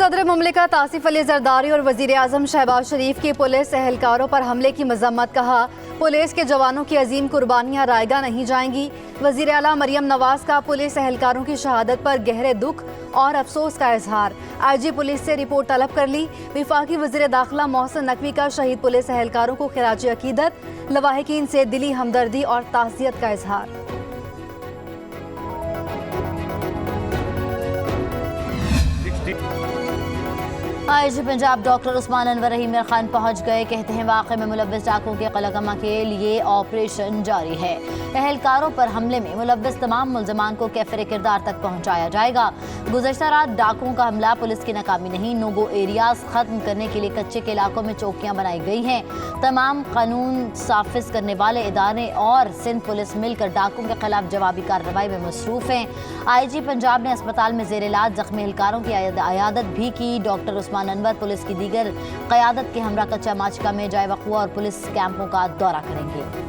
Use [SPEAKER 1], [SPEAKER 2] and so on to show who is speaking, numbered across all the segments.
[SPEAKER 1] सदर मुमलिकत आसिफ अली जरदारी और वजीर आजम शहबाज शरीफ की पुलिस एहलकारों पर हमले की मजम्मत। कहा, पुलिस के जवानों की अजीम कुर्बानियां रायगा नहीं जाएंगी। वजीर आला मरियम नवाज का पुलिस एहलकारों की शहादत पर गहरे दुख और अफसोस का इजहार। IG पुलिस से रिपोर्ट तलब कर ली। विफाकी वजीर दाखिला मोहसिन नकवी का शहीद पुलिस एहलकारों को खिराज अकीदत, लवाहिकीन से दिली हमदर्दी और ताज़ियत का इजहार।
[SPEAKER 2] IG पंजाब डॉक्टर उस्मान अनवर रहीम खान पहुंच गए। कहते हैं वाक़े में मुलव्वस डाकुओं के कलकमा के लिए ऑपरेशन जारी है। एहलकारों पर हमले में मुलव्वस तमाम मुल्ज़िमान को कैफरे किरदार तक पहुंचाया जाएगा। गुज़श्ता रात डाकुओं का हमला पुलिस की नाकामी नहीं, नोगो एरियाज खत्म करने के लिए कच्चे के इलाकों में चौकियां बनाई गई हैं। तमाम कानून साफिज करने वाले इदारे और सिंध पुलिस मिलकर डाकुओं के खिलाफ जवाबी कार्रवाई में मसरूफ हैं। IG पंजाब ने अस्पताल में जेर इलाज जख्मी एहलकारों की अयादत भी की। डॉक्टर उस्मान अनवर पुलिस की दीगर क़यादत के हमरा कच्चा माचका में जाए वक़ुआ और पुलिस कैंपों का दौरा करेंगे।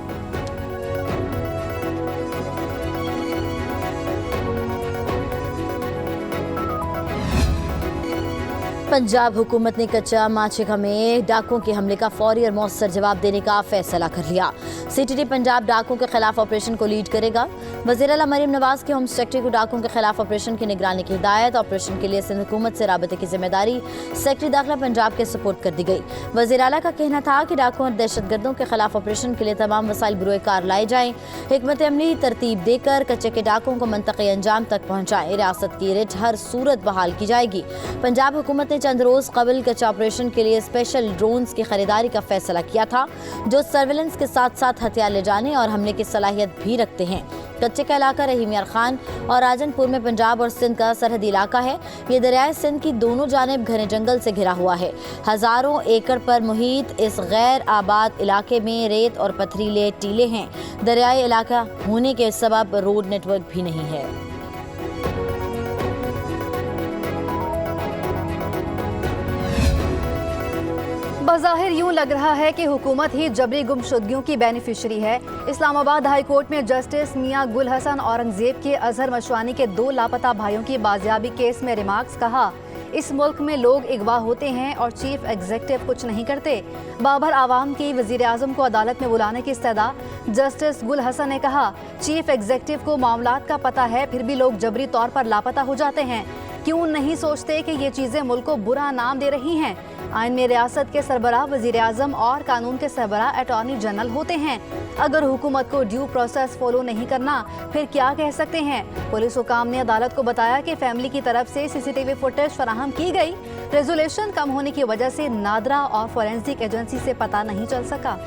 [SPEAKER 2] पंजाब हुकूमत ने कच्चा माचिका में डाकुओं के हमले का फौरी और मौसर जवाब देने का फैसला कर लिया। CTD पंजाब डाकुओं के खिलाफ ऑपरेशन को लीड करेगा। वज़ीर आला मरियम नवाज के होम सेक्रेटरी को डाकुओं के खिलाफ ऑपरेशन की निगरानी की हिदायत। ऑपरेशन के लिए सिंध हुकूमत से राबते की जिम्मेदारी सेक्रेटरी दाखिला पंजाब के सपोर्ट कर दी गई। वज़ीर आला का कहना था कि डाकुओं और दहशतगर्दों के खिलाफ ऑपरेशन के लिए तमाम वसाइल बुरोए कार लाए जाएं। हिकमत अमली तरतीब देकर कच्चे के डाकुओं को मंतक़ी अंजाम तक पहुँचाएं। रियासत की रिट हर सूरत बहाल की जाएगी। पंजाब हुकूमत ने चंद रोज कबल कच्चा ऑपरेशन के लिए स्पेशल ड्रोन्स की खरीदारी का फैसला किया था, जो सर्वेलेंस के साथ साथ हथियार ले जाने और हमले की सलाहियत भी रखते हैं। कच्चे का इलाका रहीम यार खान और राजनपुर में पंजाब और सिंध का सरहदी इलाका है। ये दरियाए सिंध की दोनों जानिब घने जंगल से घिरा हुआ है। हजारों एकड़ पर मुहित इस गैर आबाद इलाके में रेत और पथरीले टीले हैं। दरियाई इलाका होने के सबब रोड नेटवर्क भी नहीं है।
[SPEAKER 1] बज़ाहिर यूं लग रहा है कि हुकूमत ही जबरी गुमशुदगियों की बेनिफिशरी है। इस्लामाबाद हाई कोर्ट में जस्टिस मियां गुल हसन औरंगजेब के अजहर मशवानी के 2 लापता भाइयों की बाजियाबी केस में रिमार्क्स। कहा, इस मुल्क में लोग अगवा होते हैं और चीफ एग्जीक्यूटिव कुछ नहीं करते। बाबर आवाम की वजीर आजम को अदालत में बुलाने की इस्तदा। जस्टिस गुल हसन ने कहा, चीफ एग्जीक्यूटिव को मामलात का पता है, फिर भी लोग जबरी तौर पर लापता हो जाते हैं। क्यों नहीं सोचते कि ये चीज़ें मुल्क को बुरा नाम दे रही हैं। आइन में रियासत के सरबराह वजीर आजम और कानून के सरबराह अटॉर्नी जनरल होते हैं। अगर हुकूमत को ड्यू प्रोसेस फॉलो नहीं करना, फिर क्या कह सकते हैं। पुलिस हुकाम ने अदालत को बताया कि फैमिली की तरफ से CCTV फुटेज फराहम की गई। रेजोल्यूशन कम होने की वजह से नादरा और फोरेंसिक एजेंसी से पता नहीं चल सका।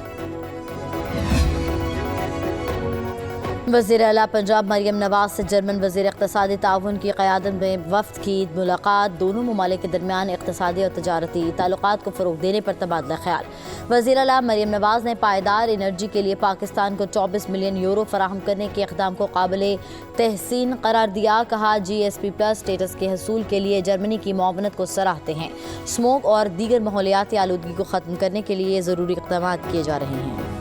[SPEAKER 2] वज़ीर आला पंजाब मरियम नवाज से जर्मन वज़ीर इक़्तिसादी ताउन की क़यादत में वफ़द की मुलाकात। दोनों ममालिक के दरमियान इक़्तिसादी और तजारती ताल्लुकात को फ़रोग़ देने पर तबादला ख्याल। वज़ीर आला मरियम नवाज ने पायदार एनर्जी के लिए पाकिस्तान को 24 मिलियन यूरो फराहम करने के इक़दाम को काबिल तहसीन करार दिया। कहा, GSP+ स्टेटस के हसूल के लिए जर्मनी की मुआवनत को सराहते हैं। स्मोक और दीगर माहौलियाती आलूदगी को ख़त्म करने के लिए ज़रूरी इक़दाम किए जा रहे हैं।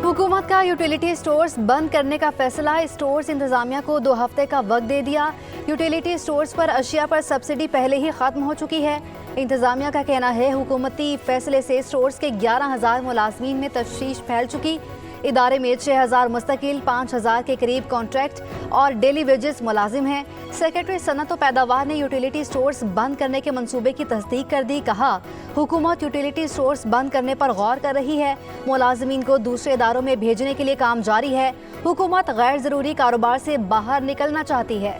[SPEAKER 1] हुकूमत का यूटिलिटी स्टोर्स बंद करने का फैसला। स्टोर्स इंतजामिया को 2 हफ्ते का वक्त दे दिया। यूटिलिटी स्टोर्स पर अशिया पर सब्सिडी पहले ही खत्म हो चुकी है। इंतजामिया का कहना है, हुकूमती फैसले से स्टोर्स के 11,000 मुलाजमीन में तशवीश फैल चुकी। इदारे में 6,000 मुस्तकिल, 5,000 के करीब कॉन्ट्रैक्ट और डेली वेजेस मुलाजिम हैं। सेक्रेटरी सनत व पैदावार ने यूटिलिटी स्टोर्स बंद करने के मंसूबे की तस्दीक कर दी। कहा, हुकूमत यूटिलिटी स्टोर्स बंद करने पर गौर कर रही है। मुलाजिमीन को दूसरे इदारों में भेजने के लिए काम जारी है। हुकूमत गैर ज़रूरी कारोबार से बाहर निकलना चाहती है।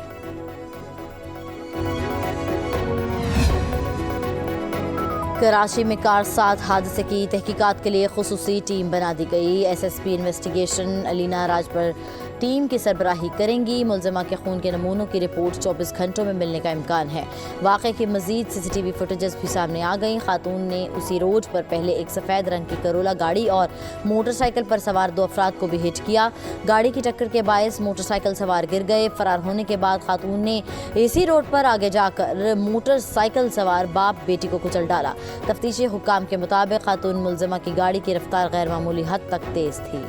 [SPEAKER 2] कराची में कार साथ हादसे की तहकीकात के लिए खुसूसी टीम बना दी गई। SSP investigation Alina Rajpar team की सरबराही करेंगी। मुलजमा के खून के नमूनों की रिपोर्ट 24 घंटों में मिलने का इम्कान है। वाक़े की मजीद CCTV फुटेजेस भी सामने आ गई। खातून ने उसी रोड पर पहले एक सफ़ेद रंग की करोला गाड़ी और मोटरसाइकिल पर सवार 2 अफराद को भी हिट किया। गाड़ी की टक्कर के बायस मोटरसाइकिल सवार गिर गए। फरार होने के बाद खातून ने इसी रोड पर आगे जाकर मोटरसाइकिल सवार बाप बेटी को कुचल डाला। तफ्तीशी हुक्काम के मुताबिक खातून मुलजमा की गाड़ी की रफ्तार गैर मामूली हद तक तेज थी।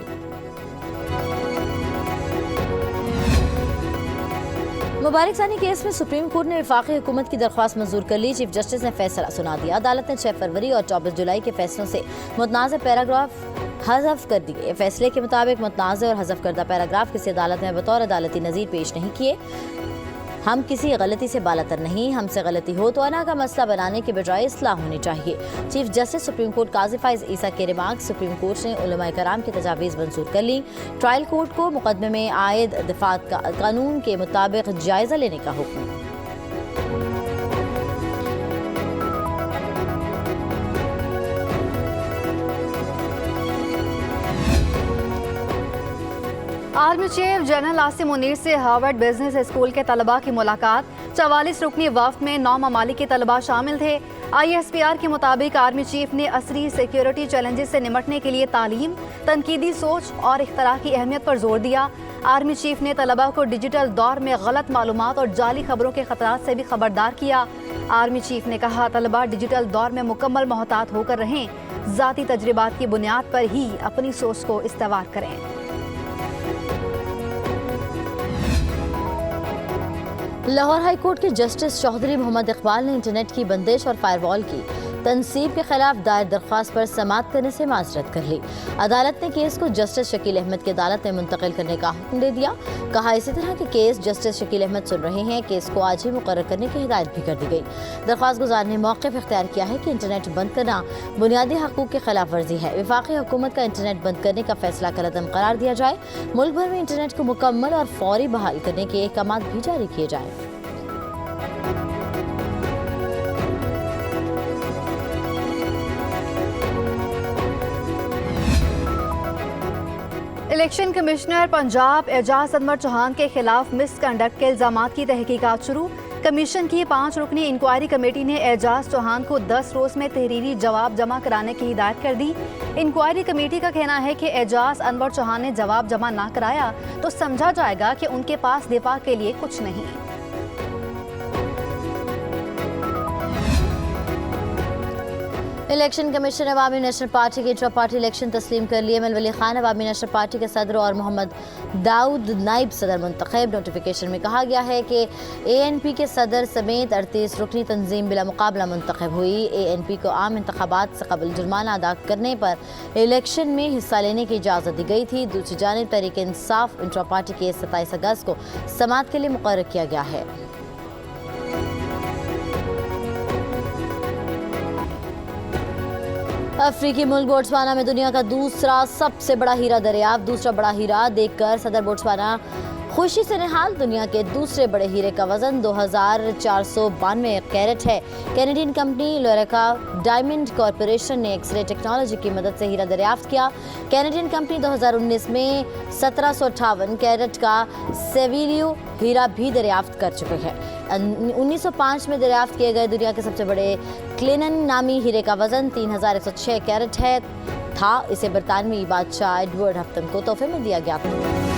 [SPEAKER 2] मुबारक सानी केस में सुप्रीम कोर्ट ने वफाकी हुकूमत की दरख्वास्त मंजूर कर ली। चीफ जस्टिस ने फैसला सुना दिया। अदालत ने 6 फरवरी और 24 जुलाई के फैसलों से मुतनाज़ पैराग्राफ हज़फ कर दिए। फैसले के मुताबिक मुतनाज़ और हज़फ करदा पैराग्राफ किसी अदालत में बतौर अदालती नज़ीर पेश नहीं किए। हम किसी गलती से बालातर नहीं, हमसे गलती हो तो अना का मसला बनाने के बजाय इस्लाह होनी चाहिए। चीफ जस्टिस सुप्रीम कोर्ट काजी फाइज ईसा के रिमार्क सुप्रीम कोर्ट ने उलमा कराम की तजावीज़ मंजूर कर ली। ट्रायल कोर्ट को मुकदमे में आयद दिफात का कानून के मुताबिक जायजा लेने का हुक्म।
[SPEAKER 1] Army chief general Asim Munir से हार्वर्ड बिजनेस स्कूल के तलबा की मुलाकात। 44 रुकनी वफ्द में 9 ममालिक के तलबा शामिल थे। ISPR के मुताबिक आर्मी चीफ ने असरी सिक्योरिटी चैलेंजेस से निपटने के लिए तालीम, तनकीदी सोच और इख्तराह की अहमियत पर जोर दिया। आर्मी चीफ ने तलबा को डिजिटल दौर में गलत मालूमात और जाली खबरों के खतरात से भी खबरदार किया। आर्मी चीफ ने कहा, तलबा डिजिटल दौर में मुकम्मल मोहतात होकर रहें, ज़ाती तजर्बात की बुनियाद पर ही अपनी सोच को इस्तेवार करें।
[SPEAKER 2] लाहौर हाई कोर्ट के जस्टिस चौधरी मोहम्मद इकबाल ने इंटरनेट की बंदिश और फायरवॉल की तनसीब के खिलाफ दायर दरख्वास्त पर समाअत करने से माजरत कर ली। अदालत ने केस को जस्टिस शकील अहमद की अदालत में मुंतकिल करने का हुक्म दे दिया। कहा, इसी तरह के केस जस्टिस शकील अहमद सुन रहे हैं। केस को आज ही मुकर्रर करने की हिदायत भी कर दी गई। दरख्वास्त गुजार ने मौक़िफ़ इख्तियार किया है कि इंटरनेट बंद करना बुनियादी हकूक़ की खिलाफ वर्जी है। वफाकी हुकूमत का इंटरनेट बंद करने का फैसला कलअदम करार दिया जाए। मुल्क भर में इंटरनेट को मुकम्मल और फौरी बहाल करने के अहकाम भी जारी किए जाए।
[SPEAKER 1] इलेक्शन कमिश्नर पंजाब एजाज अनवर चौहान के खिलाफ मिसकंडक्ट के इल्जामात की तहकीकात शुरू। कमीशन की 5 रुकनी इंक्वायरी कमेटी ने एजाज चौहान को 10 रोज में तहरीरी जवाब जमा कराने की हिदायत कर दी। इंक्वायरी कमेटी का कहना है कि एजाज अनवर चौहान ने जवाब जमा ना कराया तो समझा जाएगा कि उनके पास दिफा के लिए कुछ नहीं।
[SPEAKER 2] इलेक्शन कमीशन अवामी नेशनल पार्टी के इंट्रा पार्टी इलेक्शन तस्लीम कर लिए। एमएल वली खान अवामी नेशनल पार्टी के सदर और मोहम्मद दाऊद नाइब सदर मुंतखब। नोटिफिकेशन में कहा गया है कि ANP के सदर समेत 38 रुकनी तंजीम बिला मुकाबला मुंतखब हुई। ANP को आम इंतखाबात से कबल जुर्माना अदा करने पर इलेक्शन में हिस्सा लेने की इजाज़त दी गई थी। दूसरी जानिब तहरीक इंसाफ इंट्रा पार्टी के 27 अगस्त को समाअत के लिए मुकर्रर किया गया है। अफ्रीकी मुल्क बोट्सवाना में दुनिया का दूसरा सबसे बड़ा हीरा दरियाफ्त। दूसरा बड़ा हीरा देखकर सदर बोट्सवाना खुशी से निहाल। दुनिया के दूसरे बड़े हीरे का वजन 2492 कैरेट है। कैनेडियन कंपनी लोरेका डायमंड कॉरपोरेशन ने एक्सरे टेक्नोलॉजी की मदद से हीरा दरियाफ्त किया। कैनेडियन कंपनी 2019 में 1758 कैरेट का सेविलियो हीरा भी दरियाफ्त कर चुके हैं। 1905 में दरियाफ्त किए गए दुनिया के सबसे बड़े क्लेनन नामी हीरे का वजन 3106 कैरेट था। इसे बरतानवी बादशाह एडवर्ड हफ्तन को तोहफे में दिया गया था।